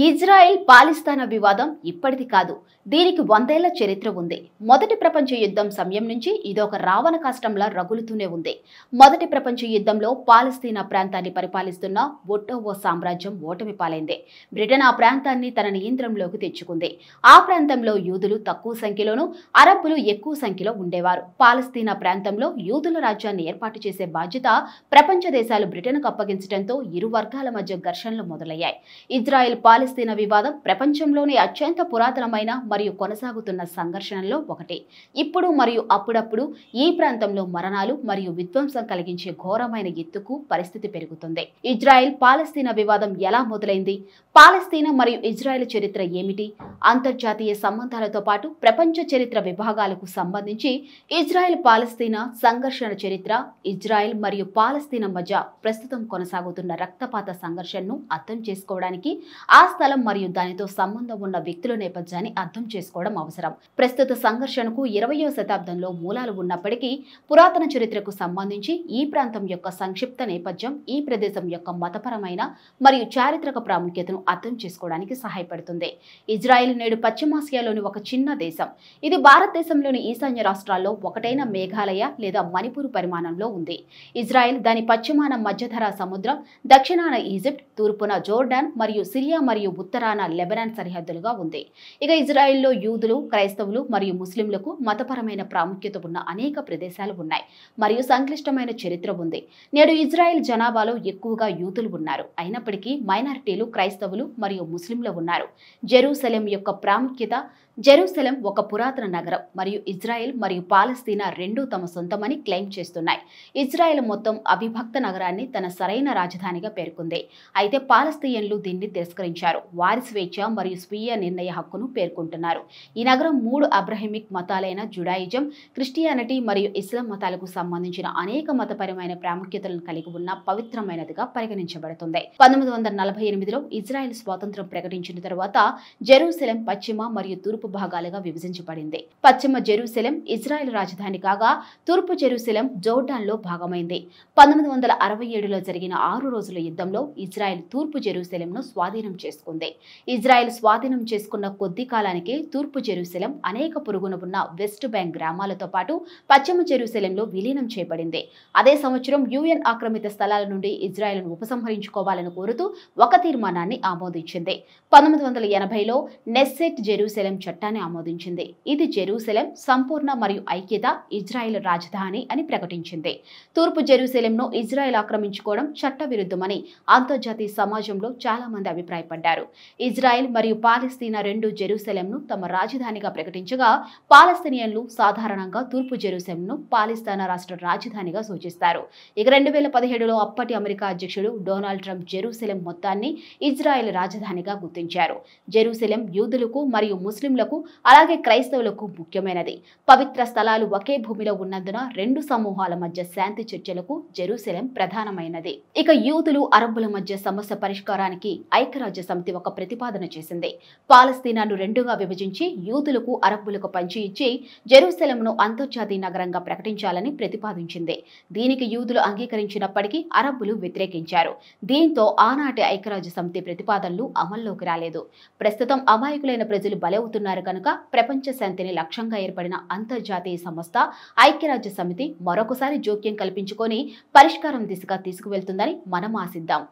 Israel పాలస్తీనా వివాదం ఇప్పటిది కాదు. దీనికి 100 ఏళ్ల చరిత్ర ఉంది. మొదటి ప్రపంచ యుద్ధం సమయం నుంచి ఇదొక రావణ కష్టంలా రగులుతూనే ఉంది. మొదటి ప్రపంచ యుద్ధంలో పాలస్తీనా ప్రాంతాన్ని పరిపాలిస్తున్న ఒట్టోవో సామ్రాజ్యం ఓటమి పాలైంది. బ్రిటన్ ఆ ప్రాంతాన్ని తన నియంత్రణలోకి తెచ్చుకుంది. ఆ ప్రాంతంలో యూదులు తక్కువ సంఖ్యలోనూ, అరబ్బులు ఎక్కువ సంఖ్యలో ఉండేవారు. పాలస్తీనా ప్రాంతంలో యూదుల రాజ్యాన్ని ఏర్పాటు చేసే బాధ్యత ప్రపంచ దేశాలు బ్రిటన్కు అప్పగించడంతో ఇరు వర్గాల మధ్య ఘర్షణలు మొదలయ్యాయి. ఇజ్రాయెల్ పాలస్తీనా వివాదం ప్రపంచంలోనే అత్యంత పురాతనమైన మరియు కొనసాగుతున్న సంఘర్షణల్లో ఒకటి. ఇప్పుడు మరియు అప్పుడప్పుడు ఈ ప్రాంతంలో మరణాలు మరియు విధ్వంసం కలిగించే ఘోరమైన ఎత్తుకు పరిస్థితి పెరుగుతుంది. ఇజ్రాయెల్ పాలస్తీనా వివాదం ఎలా మొదలైంది? పాలస్తీనా మరియు ఇజ్రాయెల్ చరిత్ర ఏమిటి? అంతర్జాతీయ సంబంధాలతో పాటు ప్రపంచ చరిత్ర విభాగాలకు సంబంధించి ఇజ్రాయెల్ పాలస్తీనా సంఘర్షణ చరిత్ర, ఇజ్రాయెల్ మరియు పాలస్తీనా మధ్య ప్రస్తుతం కొనసాగుతున్న రక్తపాత సంఘర్షణను అర్థం చేసుకోవడానికి ఆ స్థలం మరియు దానితో సంబంధం ఉన్న వ్యక్తుల నేపథ్యాన్ని అర్థం చేసుకోవడం అవసరం. ప్రస్తుత సంఘర్షణకు 20వ శతాబ్దంలో మూలాలు ఉన్నప్పటికీ పురాతన చరిత్రకు సంబంధించి ఈ ప్రాంతం యొక్క సంక్షిప్త నేపథ్యం ఈ ప్రదేశం యొక్క మతపరమైన మరియు చారిత్రక ప్రాముఖ్యతను అర్థం చేసుకోవడానికి సహాయపడుతుంది. ఇజ్రాయెల్ నేడు పశ్చిమాసియాలోని ఒక చిన్న దేశం. ఇది భారతదేశంలోని ఈశాన్య రాష్ట్రాల్లో ఒకటైన మేఘాలయ లేదా మణిపూర్ పరిమాణంలో ఉంది. ఇజ్రాయెల్ దాని పశ్చిమాన మధ్యధరా సముద్రం, దక్షిణాన ఈజిప్ట్, తూర్పున జోర్డాన్ మరియు సిరియా మరియు ఉత్తరాన లెబనాన్ సరిహద్దులుగా ఉంది. ఇక ఇజ్రాయెల్లో యూదులు, క్రైస్తవులు మరియు ముస్లింలకు మతపరమైన ప్రాముఖ్యత ఉన్న అనేక ప్రదేశాలు ఉన్నాయి మరియు సంక్లిష్టమైన చరిత్ర ఉంది. నేడు ఇజ్రాయెల్ జనాభాలో ఎక్కువగా యూదులు ఉన్నారు, అయినప్పటికీ మైనారిటీలు క్రైస్తవులు మరియు ముస్లింలు ఉన్నారు. జెరూసలేం యొక్క ప్రాముఖ్యత. జెరూసలేం ఒక పురాతన నగరం మరియు ఇజ్రాయెల్ మరియు పాలస్తీనా రెండూ తమ సొంతమని క్లెయిమ్ చేస్తున్నాయి. ఇజ్రాయెల్ మొత్తం అవిభక్త నగరాన్ని తన సరైన రాజధానిగా పేర్కొంది. అయితే పాలస్తీన్లు దీన్ని తిరస్కరించారు. వారి స్వేచ్ఛ మరియు స్వీయ నిర్ణయ హక్కును పేర్కొంటున్నారు. ఈ నగరం 3 అబ్రహమిక్ మతాలైన జుడాయిజం, క్రిస్టియానిటీ మరియు ఇస్లాం మతాలకు సంబంధించిన అనేక మతపరమైన ప్రాముఖ్యతలను కలిగి ఉన్న పవిత్రమైనదిగా పరిగణించబడుతుంది. 1948లో ఇజ్రాయెల్ స్వాతంత్రం ప్రకటించిన తరువాత జెరూసలేం పశ్చిమ మరియు తూర్పు భాగాలుగా విభజించబడింది. పశ్చిమ జెరూసలేం ఇజ్రాయెల్ రాజధాని కాగా తూర్పు జెరూసలేం జోర్డాన్లో భాగమైంది. 1967లో జరిగిన 6 రోజుల యుద్ధంలో ఇజ్రాయెల్ తూర్పు జెరూసలేంను స్వాధీనం చేసుకుంది. ఇజ్రాయెల్ స్వాధీనం చేసుకున్న కొద్ది కాలానికే తూర్పు జెరూసలేం అనేక పొరుగున ఉన్న వెస్ట్ బ్యాంక్ గ్రామాలతో పాటు పశ్చిమ జెరూసలేంలో విలీనం చేయబడింది. అదే సంవత్సరం యుఎన్ ఆక్రమిత స్థలాల నుండి ఇజ్రాయెల్ను ఉపసంహరించుకోవాలని కోరుతూ ఒక తీర్మానాన్ని ఆమోదించింది. 1980లో నెస్సెట్ జెరూసలేం చట్టాన్ని ఆమోదించింది. ఇది జెరూసలేం సంపూర్ణ మరియు ఐక్యత ఇజ్రాయెల్ రాజధాని అని ప్రకటించింది. తూర్పు జెరూసలేంను ఇజ్రాయెల్ ఆక్రమించుకోవడం చట్టవిరుద్ధమని అంతర్జాతీయ సమాజంలో చాలా మంది అభిప్రాయపడ్డారు. ఇజ్రాయెల్ మరియు పాలస్తీనా రెండు జెరూసలేంను తమ రాజధానిగా ప్రకటించగా పాలస్తీనియన్లు సాధారణంగా తూర్పు జెరూసలేంను పాలస్తీనా రాష్ట్ర రాజధానిగా సూచిస్తారు. ఇక 2017లో అప్పటి అమెరికా అధ్యక్షుడు డొనాల్డ్ ట్రంప్ జెరూసలేం మొత్తాన్ని ఇజ్రాయెల్ రాజధానిగా గుర్తించారు. జెరూసలేం యూదులకు మరియు ముస్లింలకు అలాగే క్రైస్తవులకు ముఖ్యమైనది. పవిత్ర స్థలాలు ఒకే భూమిలో ఉన్నందున రెండు సమూహాల మధ్య శాంతి చర్చలకు జెరూసలేం ప్రధానమైనది. ఇక యూదులు, అరబ్బుల మధ్య సమస్య పరిష్కారానికి ఐక్యరాజ్య సమితి ఒక ప్రతిపాదన చేసింది. పాలస్తీనాను రెండుగా విభజించి యూదులకు, అరబ్బులకు పంచి ఇచ్చి జెరూసలేంను అంతర్జాతీయ నగరంగా ప్రకటించాలని ప్రతిపాదించింది. దీనికి యూదులు అంగీకరించినప్పటికీ అరబ్బులు వ్యతిరేకించారు. దీంతో ఆనాటి ఐక్యరాజ్య సమితి ప్రతిపాదనలు అమల్లోకి రాలేదు. ప్రస్తుతం అమాయకులైన ప్రజలు బలవుతున్నారు కనుక ప్రపంచ శాంతిని లక్ష్యంగా ఏర్పడిన అంతర్జాతీయ సంస్థ ఐక్యరాజ్య సమితి మరొకసారి జోక్యం కల్పించుకొని పరిష్కారం దిశగా తీసుకువెళ్తుందని మనం ఆశిద్దాం.